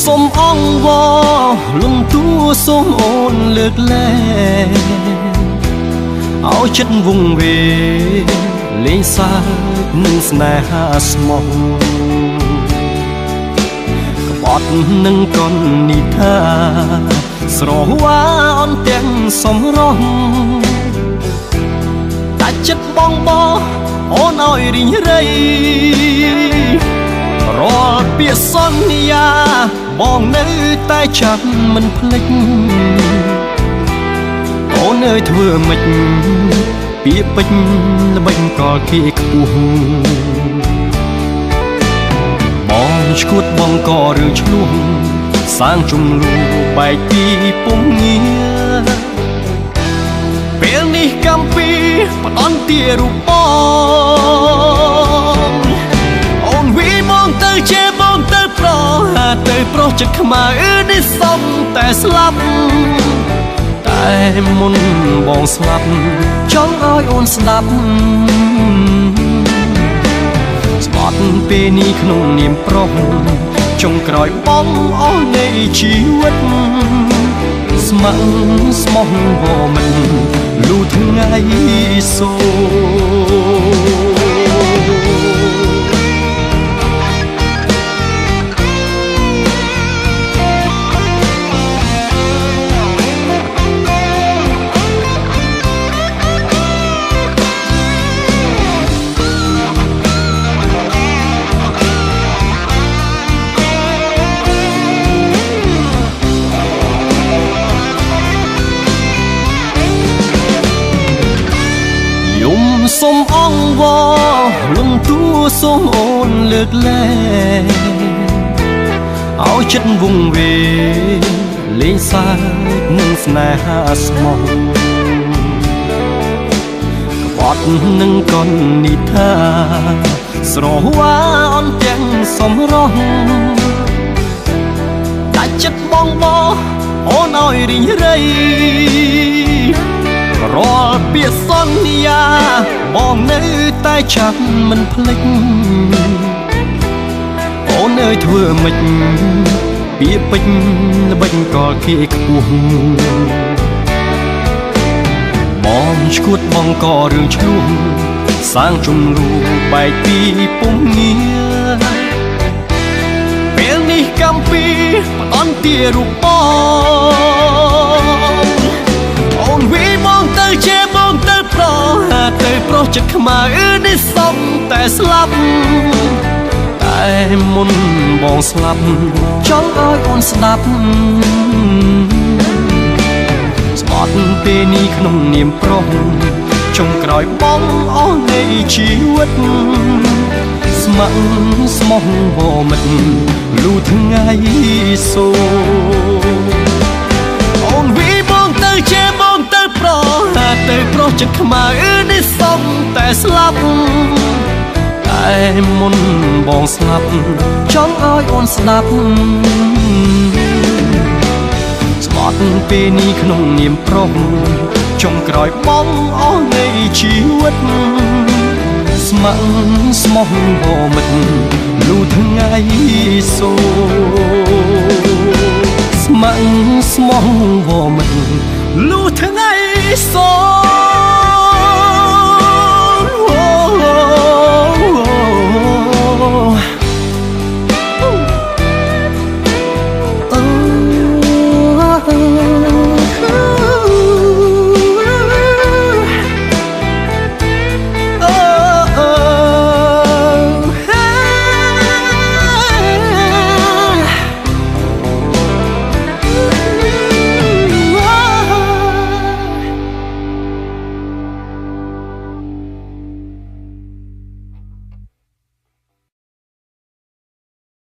សូមអង្វរលំទួសូមអូនលើកលែងឲ្យចិត្តវង្វេងលេងសើចនឹងស្នេហាស្មោះក្បត់នឹងកននិថាស្រវ៉ាអន់ទាំងសំរងតែចិត្តបងអូនឲ្យរីងរៃរាល់ពាក្យសន្យាបងនៅតែចាំមិនភ្លេចអូនអើយធ្វើមិនពាក្យពេចន៍ល្បិចកលគេខ្ពស់បងឈួតបងក៏រឿងឆ្លោះសាងជំលូបែកពីពុំងារពេលនេះកម្ពីផ្ដន់ទារូបបងអូនវីមកទៅជេបងទៅប្រហាទៅប្រុសចិត្តខ្មៅនេះសំតែស្លាប់តែមុនបងស្លាប់ចង់ឲ្យអូនស្ដាប់ស្បត់ពេលនេះក្នុងនាមប្រុសចុងក្រោយបងអស់នៃជីវិតស្ម័គ្រស្មោះវមិនលូថ្ងៃសូសូមអង្វរលំទួសូមអូនលើកលែងឲ្យចិត្តវង្វេងលេងសើចនឹងស្នេហាស្មោះក្បត់នឹងកននិថាស្រវ៉ាអន់ទាំងសំរងតែចិត្តបងអូនឲ្យរីងរៃរាល់ពាក្យសន្យាបងនៅតែចាំមិនភ្លេចអូនអើយធ្វើមិនពាក្យពេចន៍ល្បិចកលគេខ្ពស់បងឈួតបងក៏រឿងឆ្លោះសាងជំលូបែកពីពុំងារពេលនេះកម្ពីផ្ដន់ទារូបបងអូនវីមកទៅជេបងទៅប្រហាទៅប្រុសចិត្តខ្មៅនេះសំតែស្លាប់តែមុនបងស្លាប់ចង់ឲ្យអូនស្ដាប់ស្បត់ពេលនេះក្នុងនាមប្រុសចុងក្រោយបងអស់នៃជីវិតស្ម័គ្រស្មោះវមិនលូថ្ងៃសូអូនវីមកទៅជេបងទៅប្រហាទៅប្រុសចិត្តខ្មៅនេះសំតែស្លាប់តែមុនបងស្លាប់ចង់ឲ្យអូនស្ដាប់ស្បត់ពេលនេះក្នុងនាមប្រុសចុងក្រោយបងអស់នៃជីវិតស្ម័គ្រស្មោះវមិនលូថ្ងៃសូ